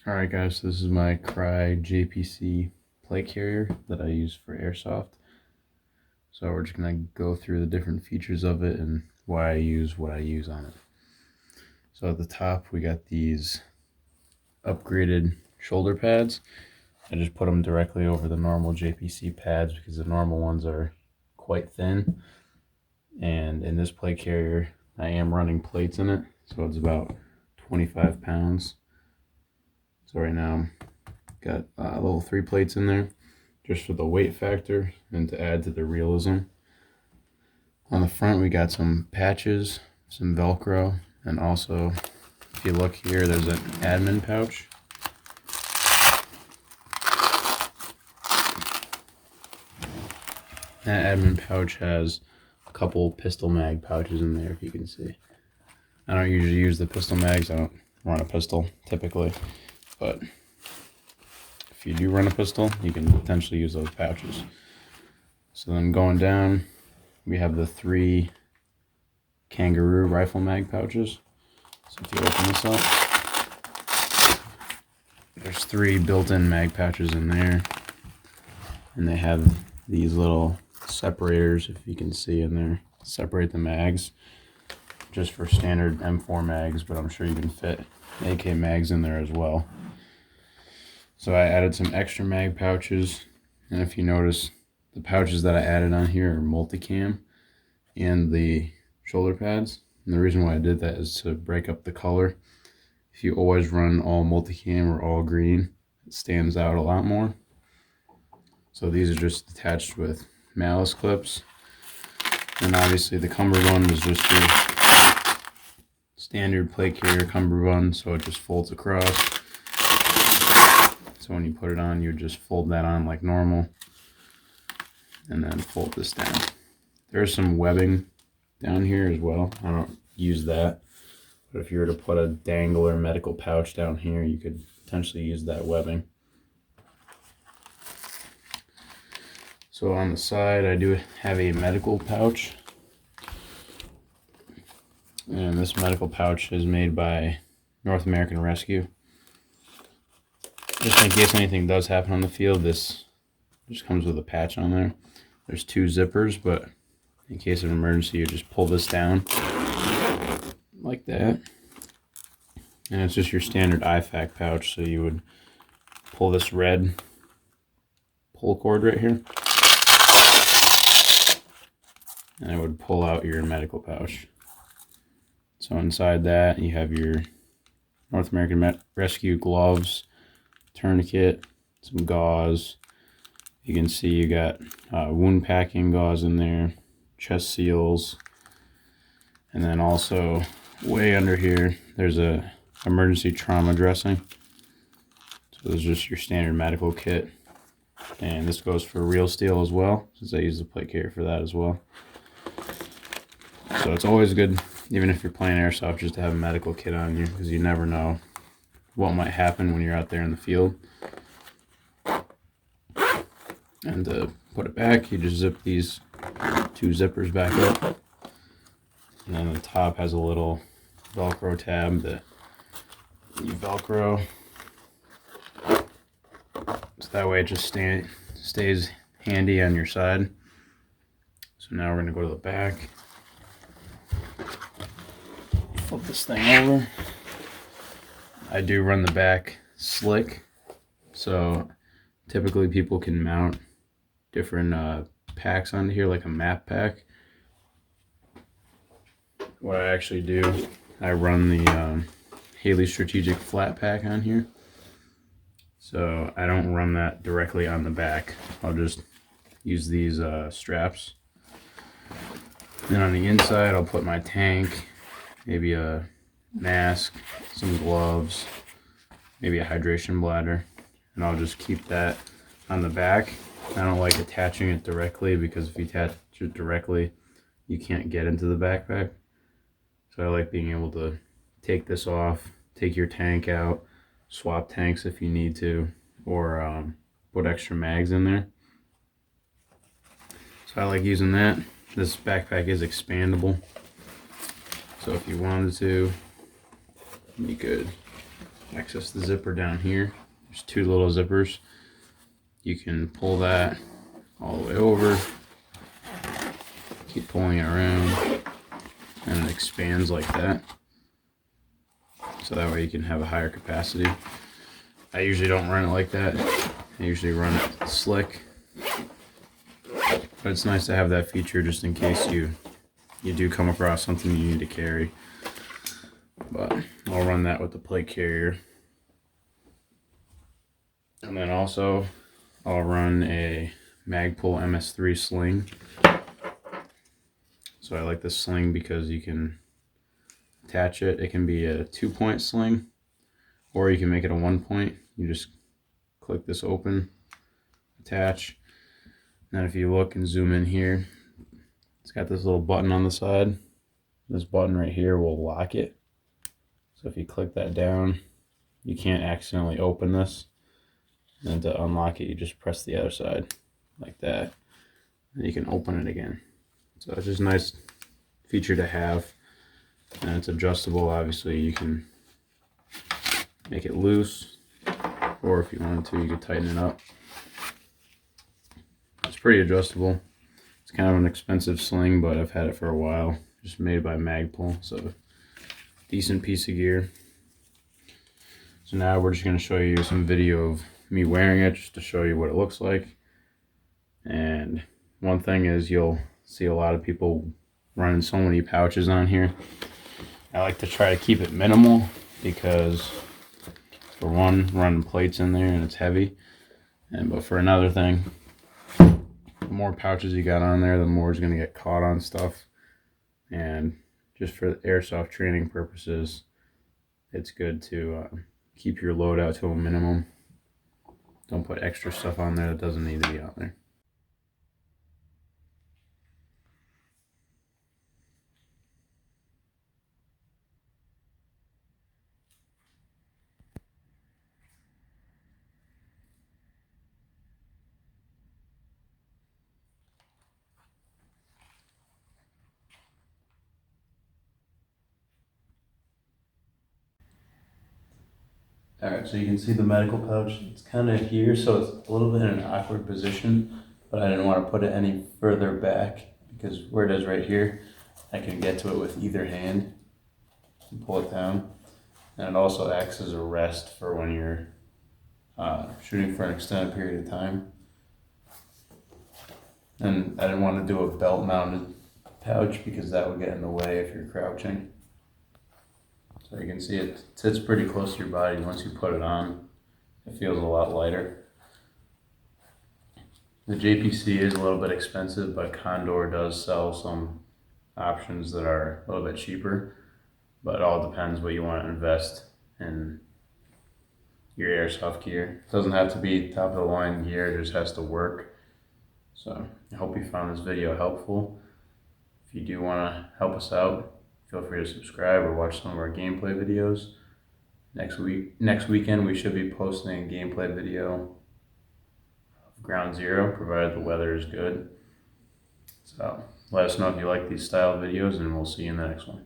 Alright guys, so this is my Crye JPC plate carrier that I use for Airsoft. So we're just going to go through the different features of it and why I use what I use on it. So at the top we got these upgraded shoulder pads. I just put them directly over the normal JPC pads because the normal ones are quite thin. And in this plate carrier I am running plates in it, so it's about 25 pounds. So right now got little 3 plates in there just for the weight factor and to add to the realism. On the front we got some patches, some Velcro, and also if you look here there's an admin pouch. That admin pouch has a couple pistol mag pouches in there, if you can see. I don't usually use the pistol mags, I don't run a pistol typically, but if you do run a pistol, you can potentially use those pouches. So then going down, we have the 3 kangaroo rifle mag pouches. So if you open this up, there's 3 built-in mag pouches in there. And they have these little separators, if you can see in there, separate the mags. Just for standard M4 mags, but I'm sure you can fit AK mags in there as well. So I added some extra mag pouches, and if you notice, the pouches that I added on here are multicam and the shoulder pads. And the reason why I did that is to break up the color. If you always run all multicam or all green, it stands out a lot more. So these are just attached with malice clips. And obviously the cummerbund is just your standard plate carrier cummerbund, so it just folds across. So when you put it on, you just fold that on like normal and then fold this down. There's some webbing down here as well. I don't use that, but if you were to put a dangler medical pouch down here, you could potentially use that webbing. So on the side I do have a medical pouch, and this medical pouch is made by North American Rescue. Just in case anything does happen on the field, this just comes with a patch on there. There's 2 zippers, but in case of emergency you just pull this down like that. And it's just your standard IFAK pouch, so you would pull this red pull cord right here, and it would pull out your medical pouch. So inside that you have your North American Rescue gloves, tourniquet, some gauze. You can see you got wound packing gauze in there, chest seals, and then also way under here there's a emergency trauma dressing. So this is just your standard medical kit, and this goes for real steel as well, since I use the plate carrier for that as well. So it's always good, even if you're playing airsoft, just to have a medical kit on you, because you never know what might happen when you're out there in the field. And to put it back, you just zip these 2 zippers back up, and then the top has a little Velcro tab that you Velcro, so that way it just stays handy on your side. So now we're going to go to the back, flip this thing over. I do run the back slick, so typically people can mount different packs onto here, like a map pack. What I actually do, I run the Haley Strategic Flatpack on here, so I don't run that directly on the back. I'll just use these straps. Then on the inside I'll put my tank, maybe a mask, some gloves, maybe a hydration bladder, and I'll just keep that on the back. I don't like attaching it directly, because if you attach it directly you can't get into the backpack. So I like being able to take this off, take your tank out, swap tanks if you need to, or put extra mags in there. So I like using that. This backpack is expandable, so if you wanted to, you could access the zipper down here. There's two little zippers. You can pull that all the way over, keep pulling it around, and it expands like that. So that way you can have a higher capacity. I usually don't run it like that. I usually run it slick. But it's nice to have that feature just in case you do come across something you need to carry. But I'll run that with the plate carrier. And then also I'll run a Magpul MS3 sling. So I like this sling because you can attach it. It can be a 2-point sling, or you can make it a 1-point. You just click this open, attach. And then if you look and zoom in here, it's got this little button on the side. This button right here will lock it. So if you click that down, you can't accidentally open this. And to unlock it, you just press the other side like that, and you can open it again. So it's just a nice feature to have, and it's adjustable. Obviously you can make it loose, or if you wanted to, you could tighten it up. It's pretty adjustable. It's kind of an expensive sling, but I've had it for a while. Just made by Magpul, so decent piece of gear. So now we're just going to show you some video of me wearing it, just to show you what it looks like. And one thing is, you'll see a lot of people running so many pouches on here. I like to try to keep it minimal because, for one, running plates in there and it's heavy, but for another thing, the more pouches you got on there, the more it's going to get caught on stuff. And just for airsoft training purposes, it's good to keep your loadout to a minimum. Don't put extra stuff on there that doesn't need to be on there. Alright, so you can see the medical pouch. It's kind of here, so it's a little bit in an awkward position, but I didn't want to put it any further back because where it is right here, I can get to it with either hand and pull it down. And it also acts as a rest for when you're shooting for an extended period of time. And I didn't want to do a belt mounted pouch because that would get in the way if you're crouching. So you can see it sits pretty close to your body. Once you put it on, it feels a lot lighter. The JPC is a little bit expensive, but Condor does sell some options that are a little bit cheaper. But it all depends what you want to invest in your airsoft gear. It doesn't have to be top of the line gear, it just has to work. So I hope you found this video helpful. If you do want to help us out, feel free to subscribe or watch some of our gameplay videos. Next weekend we should be posting a gameplay video of Ground Zero, provided the weather is good. So let us know if you like these style videos, and we'll see you in the next one.